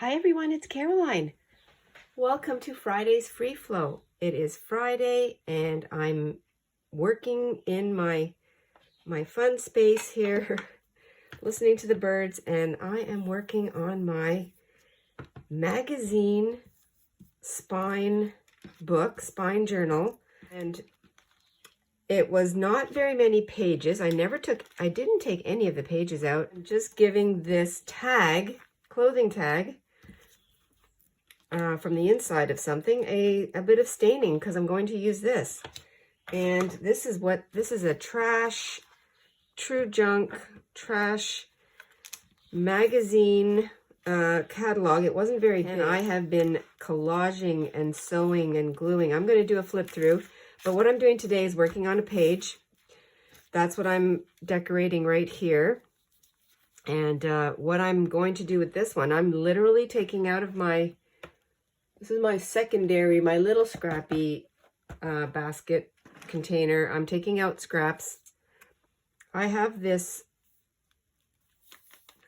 Hi everyone, it's Caroline. Welcome to Friday's Free Flow. It is Friday and I'm working in my fun space here, listening to the birds, and I am working on my magazine spine book, spine journal, and it was not very many pages. I didn't take any of the pages out. I'm just giving this tag, clothing tag, from the inside of something a bit of staining because I'm going to use this. And this is a true junk trash magazine catalog. It wasn't very big. And I have been collaging and sewing and gluing. I'm going to do a flip through, but what I'm doing today is working on a page. That's what I'm decorating right here. And what I'm going to do with this one, I'm literally taking out of this is my secondary, my little scrappy basket container. I'm taking out scraps. I have this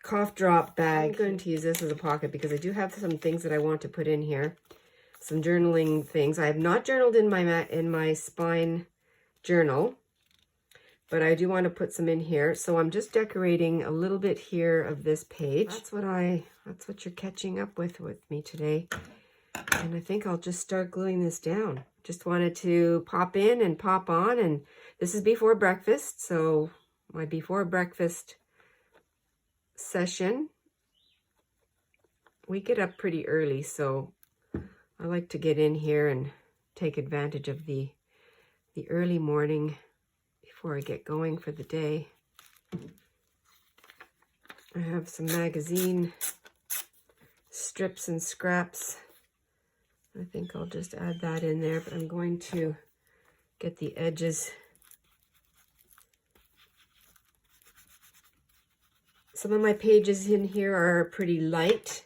cough drop bag. I'm going to use this as a pocket because I do have some things that I want to put in here. Some journaling things. I have not journaled in my spine journal, but I do want to put some in here. So I'm just decorating a little bit here of this page. That's what you're catching up with me today. And I think I'll just start gluing this down. Just wanted to pop in and pop on, and this is before breakfast, so my before breakfast session. We get up pretty early, so I like to get in here and take advantage of the early morning before I get going for the day. I have some magazine strips and scraps. I think I'll just add that in there, but I'm going to get the edges. Some of my pages in here are pretty light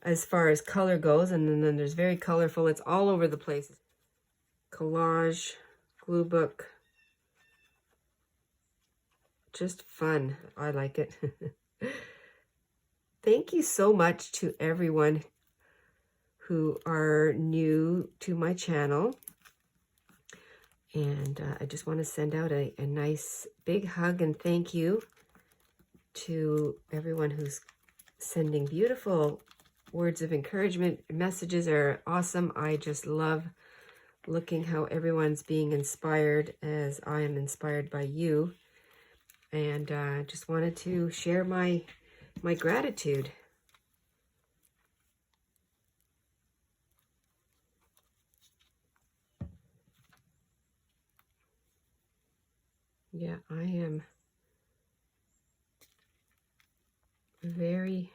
as far as color goes, and then there's very colorful. It's all over the place. Collage, glue book. Just fun. I like it. Thank you so much to everyone who are new to my channel. And I just want to send out a nice big hug and thank you to everyone who's sending beautiful words of encouragement. Messages are awesome. I just love looking how everyone's being inspired as I am inspired by you. And just wanted to share my gratitude. Yeah, I am very,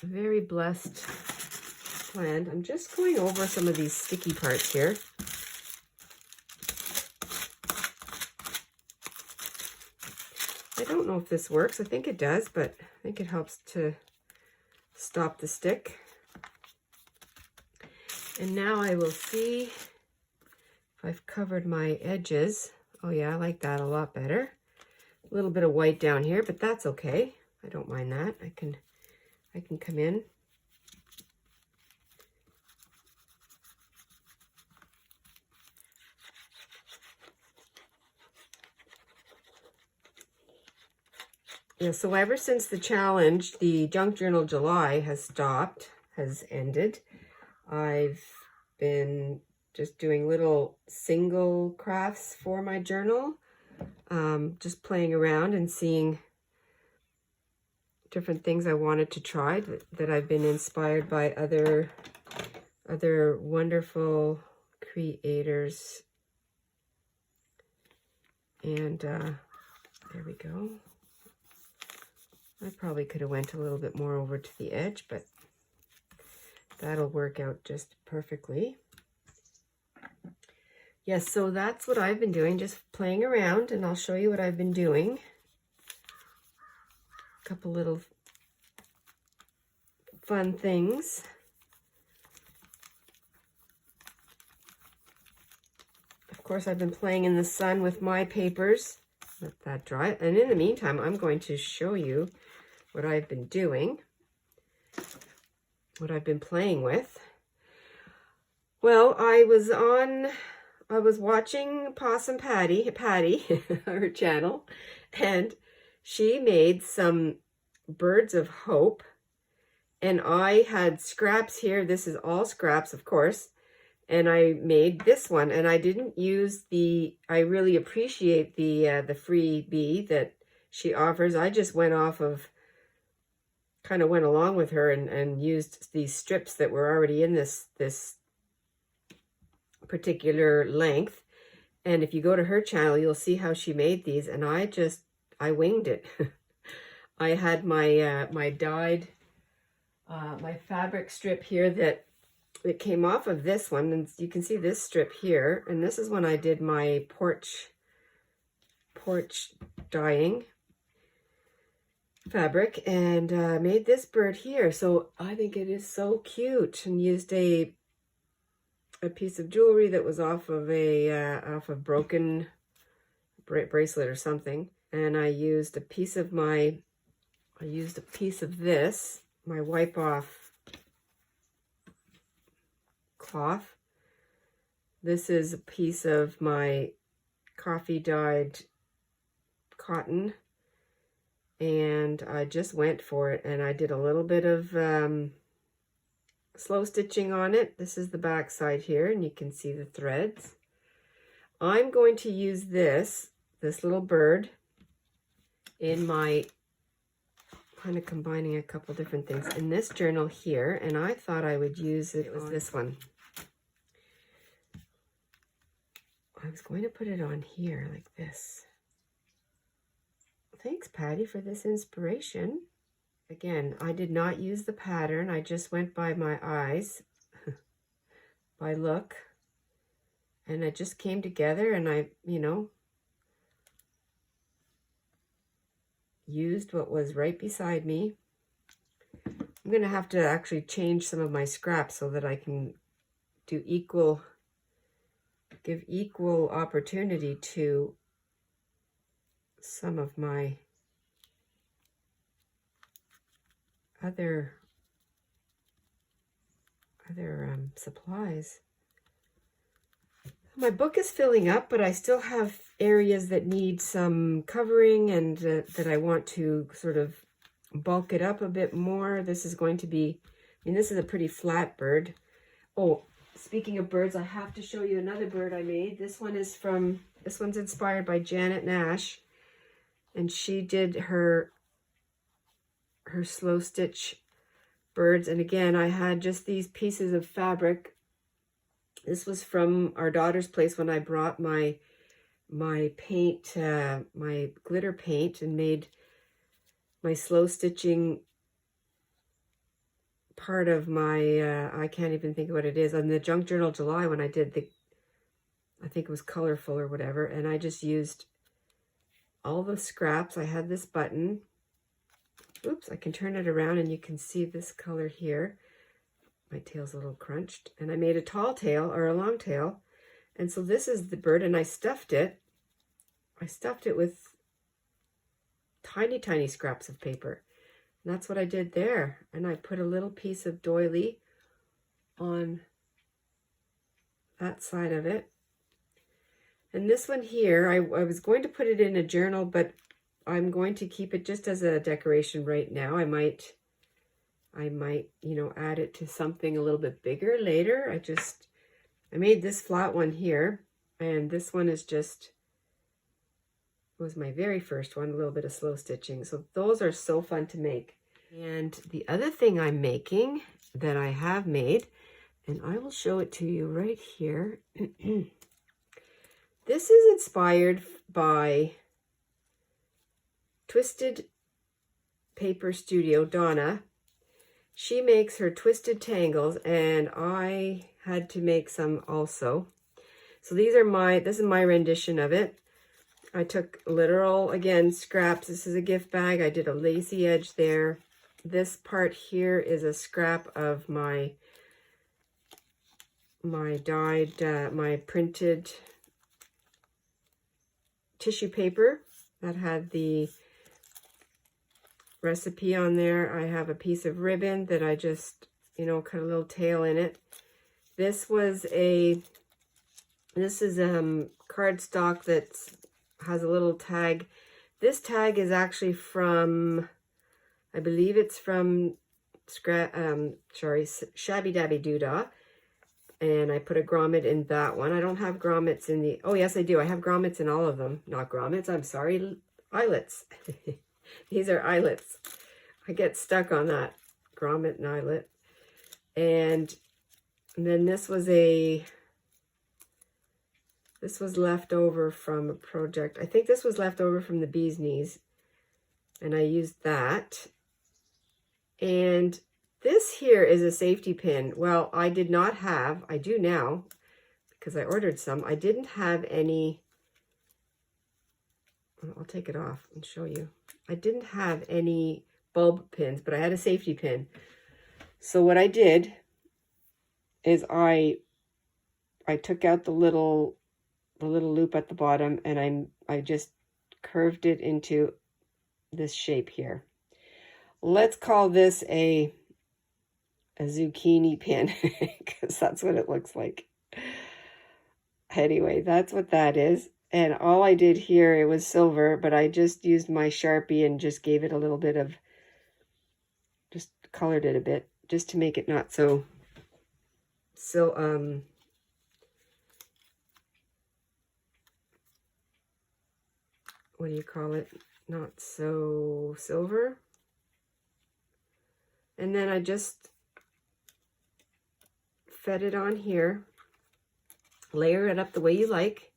very blessed, planned. I'm just going over some of these sticky parts here. I don't know if this works. I think it does, but I think it helps to stop the stick. And now I will see if I've covered my edges. Oh yeah, I like that a lot better. A little bit of white down here, but that's okay. I don't mind that. I can come in. Yeah, so ever since the challenge, the Junk Journal July has ended. I've been just doing little single crafts for my journal, just playing around and seeing different things I wanted to try that I've been inspired by other wonderful creators. And there we go. I probably could have went a little bit more over to the edge, but that'll work out just perfectly. Yes, so that's what I've been doing, just playing around, and I'll show you what I've been doing. A couple little fun things. Of course, I've been playing in the sun with my papers. Let that dry. And in the meantime, I'm going to show you what I've been doing, what I've been playing with. Well, I was watching Possum Patty, her channel, and she made some birds of hope, and I had scraps here. This is all scraps, of course, and I made this one, and I didn't use I really appreciate the freebie that she offers. I just went off of, kind of went along with her and used these strips that were already in this particular length. And if you go to her channel, you'll see how she made these, and I winged it. I had my my dyed my fabric strip here that it came off of this one, and you can see this strip here, and this is when I did my porch dyeing fabric, and made this bird here. So I think it is so cute, and used a piece of jewelry that was off of a broken bracelet or something, and I used a piece of this, my wipe off cloth. This is a piece of my coffee dyed cotton, and I just went for it, and I did a little bit of slow stitching on it. This is the back side here, and you can see the threads. I'm going to use this little bird in my, kind of combining a couple different things in this journal here, and I thought I would use it. It was this one. I was going to put it on here like this. Thanks, Patty, for this inspiration. Again, I did not use the pattern. I just went by my eyes, by look, and it just came together, and I, used what was right beside me. I'm going to have to actually change some of my scraps so that I can do give equal opportunity to some of my other supplies. My book is filling up, but I still have areas that need some covering, and that I want to sort of bulk it up a bit more. This is going to be, this is a pretty flat bird. Oh, speaking of birds, I have to show you another bird I made. This one's inspired by Janet Nash, and she did her slow stitch birds. And again, I had just these pieces of fabric. This was from our daughter's place when I brought my paint, my glitter paint, and made my slow stitching part of my, I can't even think of what it is, on the Junk Journal July when I did I think it was colorful or whatever, and I just used all the scraps. I had this button. Oops, I can turn it around and you can see this color here. My tail's a little crunched, and I made a tall tail, or a long tail, and so this is the bird, and I stuffed it. I stuffed it with tiny, tiny scraps of paper, and that's what I did there. And I put a little piece of doily on that side of it. And this one here, I was going to put it in a journal, but I'm going to keep it just as a decoration right now. I might, add it to something a little bit bigger later. I made this flat one here, and this one is was my very first one, a little bit of slow stitching. So those are so fun to make. And the other thing I'm making that I have made, and I will show it to you right here. This is inspired by Twisted Paper Studio, Donna. She makes her twisted tangles, and I had to make some also. So this is my rendition of it. I took literal, again, scraps. This is a gift bag. I did a lacy edge there. This part here is a scrap of my dyed, my printed tissue paper that had the recipe on there. I have a piece of ribbon that I just, you know, cut a little tail in it. This is cardstock that has a little tag. This tag is actually from, I believe it's from Shabby Dabby Doodah. And I put a grommet in that one. I don't have grommets in the, oh yes I do. I have grommets in all of them. Not grommets, I'm sorry, eyelets. These are eyelets. I get stuck on that, grommet and eyelet. And then this was left over from a project. I think this was left over from the bee's knees. And I used that. And this here is a safety pin. Well, I did not have, I do now, because I ordered some. I didn't have any, I'll take it off and show you. I didn't have any bulb pins, but I had a safety pin. So what I did is I took out the little loop at the bottom, and I just curved it into this shape here. Let's call this a zucchini pin, because that's what it looks like. Anyway, that's what that is. And all I did here, it was silver, but I just used my Sharpie and just gave it a little bit of, just colored it a bit, just to make it not so what do you call it? Not so silver. And then I just fed it on here. Layer it up the way you like.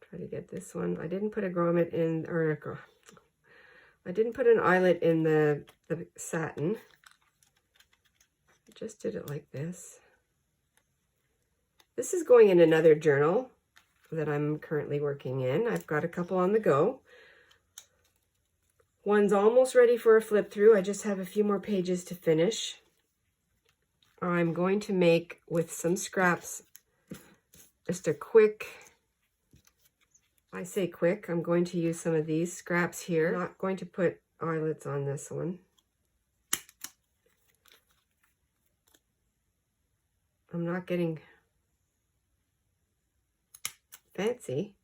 Try to get this one. I didn't put a grommet in, or I didn't put an eyelet in the satin. I just did it like this. This is going in another journal that I'm currently working in. I've got a couple on the go. One's almost ready for a flip through. I just have a few more pages to finish. I'm going to make, with some scraps, just a quick, I say quick, I'm going to use some of these scraps here. I'm not going to put eyelets on this one. I'm not getting fancy.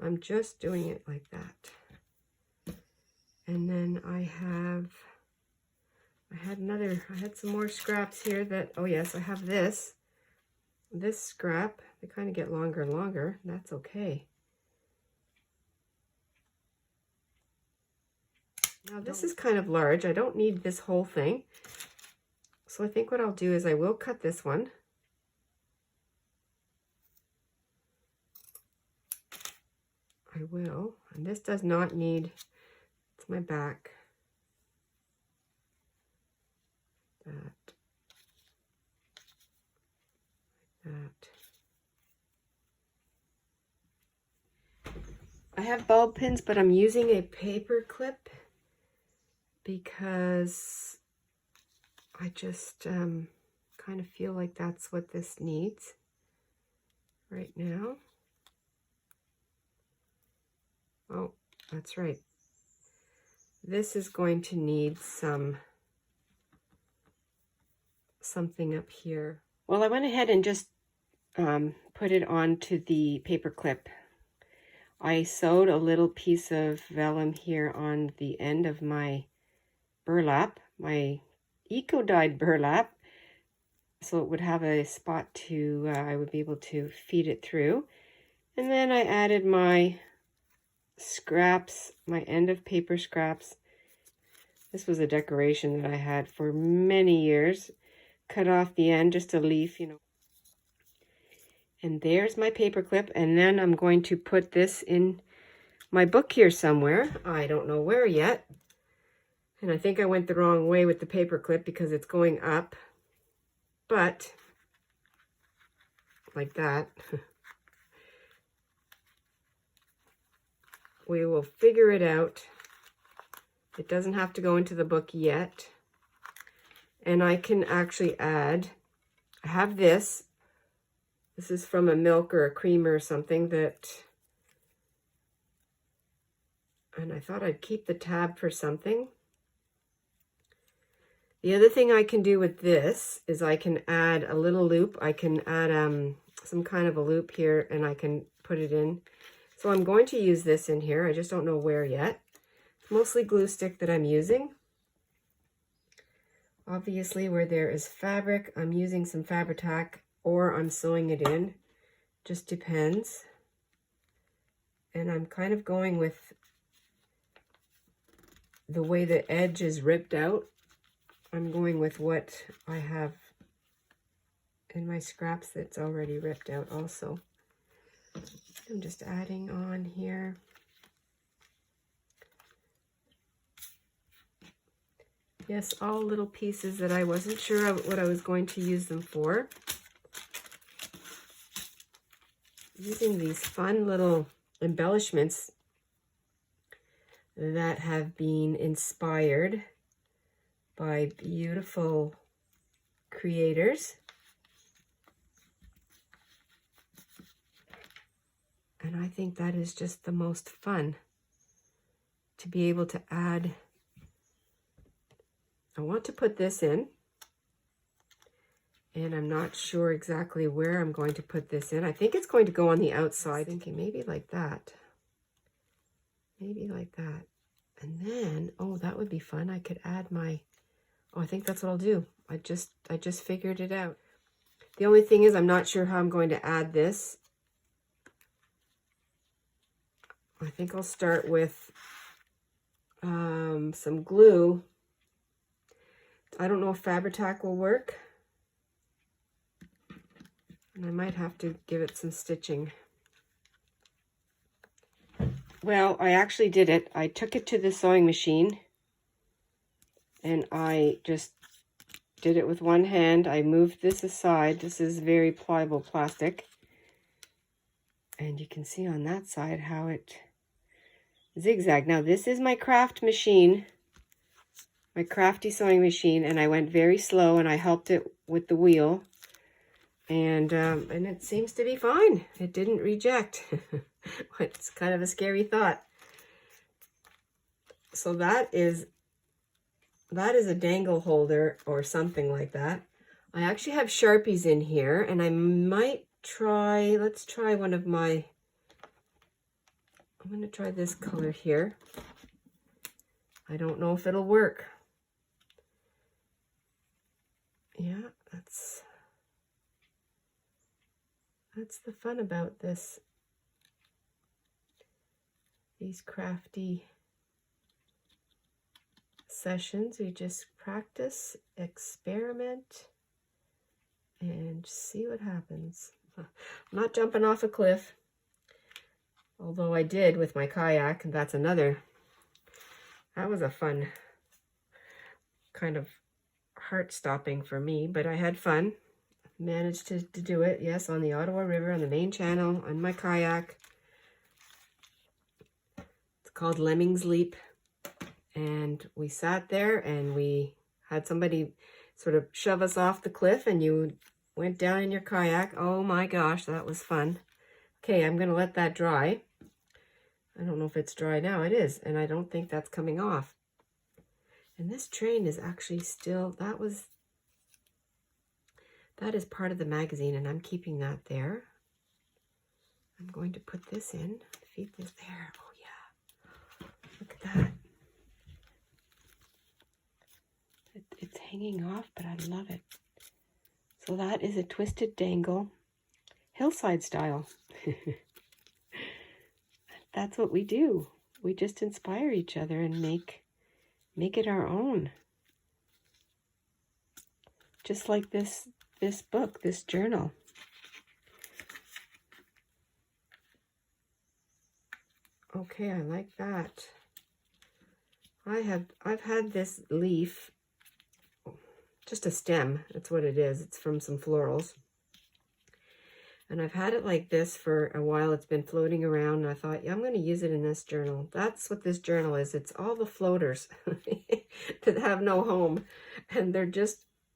I'm just doing it like that. And then I had some more scraps here that, oh yes, I have this scrap. They kind of get longer and longer. That's okay. Now this is kind of large. I don't need this whole thing. So I think what I'll do is I will cut this one. I will. And this does not need, it's my back. That. I have bulb pins, but I'm using a paper clip because I just kind of feel like that's what this needs right now. Oh, that's right. This is going to need something up here. Well, I went ahead and just put it onto the paper clip. I sewed a little piece of vellum here on the end of my burlap, my eco-dyed burlap, so it would have a spot to, I would be able to feed it through. And then I added my scraps, my end of paper scraps. This was a decoration that I had for many years. Cut off the end, just a leaf, you know. And there's my paper clip, and then I'm going to put this in my book here somewhere. I don't know where yet. And I think I went the wrong way with the paper clip because it's going up. But, like that. We will figure it out. It doesn't have to go into the book yet. And I can actually add, I have this This is from a milk or a cream or something that, and I thought I'd keep the tab for something. The other thing I can do with this is I can add a little loop. I can add some kind of a loop here, and I can put it in. So I'm going to use this in here. I just don't know where yet. It's mostly glue stick that I'm using. Obviously, where there is fabric, I'm using some Fabri-Tac or I'm sewing it in. Just depends. And I'm kind of going with the way the edge is ripped out. I'm going with what I have in my scraps that's already ripped out also. I'm just adding on here. Yes, all little pieces that I wasn't sure what I was going to use them for. Using these fun little embellishments that have been inspired by beautiful creators. And I think that is just the most fun to be able to add. I want to put this in, and I'm not sure exactly where I'm going to put this in. I think it's going to go on the outside. Thinking maybe like that. Maybe like that. And then, oh, that would be fun. I could add my, oh, I think that's what I'll do. I just figured it out. The only thing is I'm not sure how I'm going to add this. I think I'll start with some glue. I don't know if Fabri-Tac will work. And I might have to give it some stitching. Well, I actually did it. I took it to the sewing machine and I just did it with one hand. I moved this aside. This is very pliable plastic. And you can see on that side how it zigzagged. Now this is my craft machine, my crafty sewing machine, and I went very slow and I helped it with the wheel. And it seems to be fine. It didn't reject. It's kind of a scary thought. So that is a dangle holder or something like that. I actually have Sharpies in here, and I might try, let's try one of my, I'm going to try this color here. I don't know if it'll work. Yeah, that's the fun about this. These crafty sessions, we just practice, experiment, and see what happens. I'm not jumping off a cliff, although I did with my kayak, and that was a fun kind of heart-stopping for me, but I had fun. Managed to do it, yes, on the Ottawa River, on the main channel, on my kayak. It's called Lemmings Leap. And we sat there and we had somebody sort of shove us off the cliff, and you went down in your kayak. Oh my gosh, that was fun. Okay, I'm going to let that dry. I don't know if it's dry now. It is, and I don't think that's coming off. And this train is actually still, that is part of the magazine, and I'm keeping that there. I'm going to put this in, feed this there. Oh yeah, look at that. It's hanging off, but I love it. So that is a twisted dangle, hillside style. That's what we do. We just inspire each other and make it our own. Just like this book, this journal. Okay, I like that. I've had this leaf, just a stem, that's what it is. It's from some florals. And I've had it like this for a while. It's been floating around, and I thought, yeah, I'm going to use it in this journal. That's what this journal is. It's all the floaters that have no home. And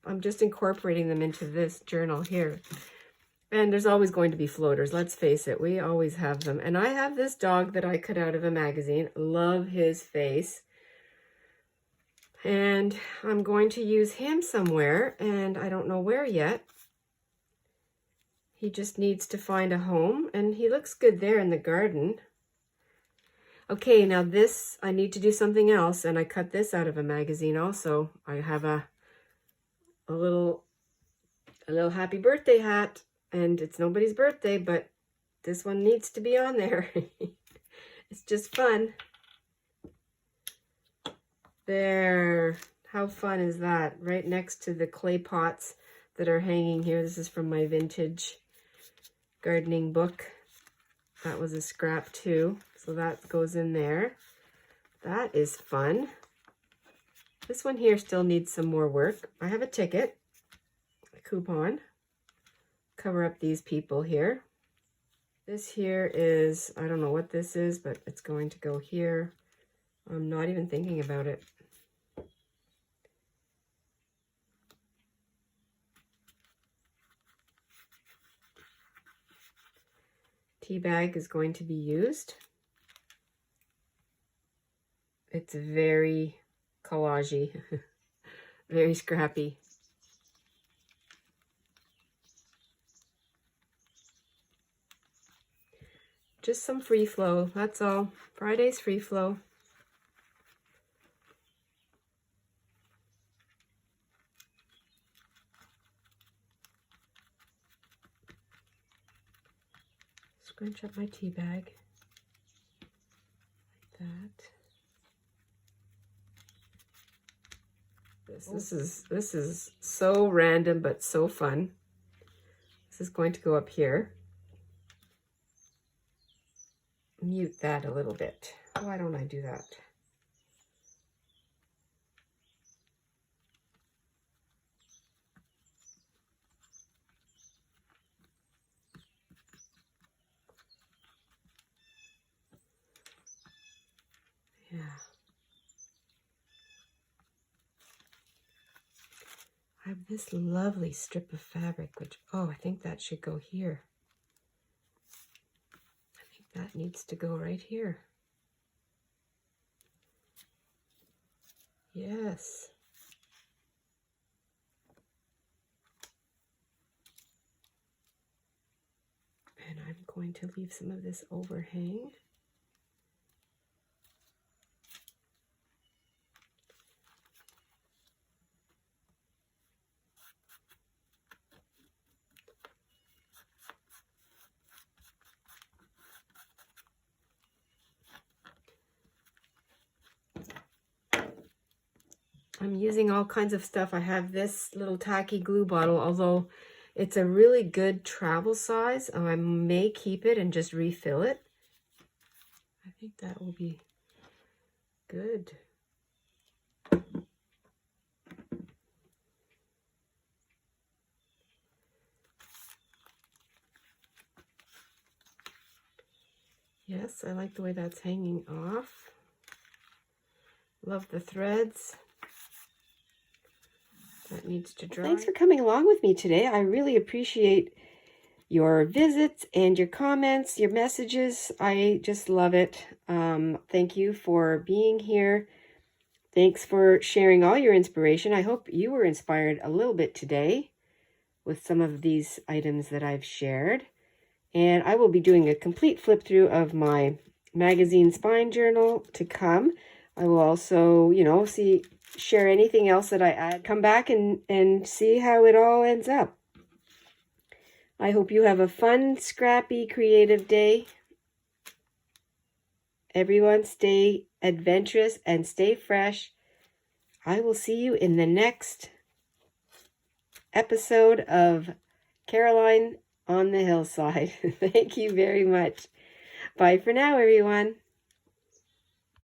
I'm just incorporating them into this journal here. And there's always going to be floaters, let's face it. We always have them. And I have this dog that I cut out of a magazine. Love his face. And I'm going to use him somewhere, and I don't know where yet. He just needs to find a home, and he looks good there in the garden. Okay, now this, I need to do something else, and I cut this out of a magazine also. I have a little happy birthday hat, and it's nobody's birthday, but this one needs to be on there. It's just fun. There, how fun is that? Right next to the clay pots that are hanging here. This is from my vintage gardening book. That was a scrap too, so that goes in there. That is fun. This one here still needs some more work. I have a ticket, a coupon. Cover up these people here. This here is, I don't know what this is, but it's going to go here. I'm not even thinking about it. Tea bag is going to be used. It's very collagey, very scrappy. Just some free flow, that's all. Friday's free flow. Scrunch up my tea bag like that. This is so random but so fun. This is going to go up here. Mute that a little bit. Why don't I do that? Yeah. I have this lovely strip of fabric, which, oh, I think that should go here. I think that needs to go right here. Yes. And I'm going to leave some of this overhang. I'm using all kinds of stuff. I have this little tacky glue bottle, although it's a really good travel size. I may keep it and just refill it. I think that will be good. Yes, I like the way that's hanging off. Love the threads. That needs to dry. Thanks for coming along with me today. I really appreciate your visits and your comments, your messages. I just love it. Thank you for being here. Thanks for sharing all your inspiration. I hope you were inspired a little bit today with some of these items that I've shared. And I will be doing a complete flip through of my magazine spine journal to come. I will also, share anything else that I add. Come back and see how it all ends up. I hope you have a fun, scrappy, creative day. Everyone stay adventurous and stay fresh. I will see you in the next episode of Caroline on the Hillside. Thank you very much. Bye for now, everyone.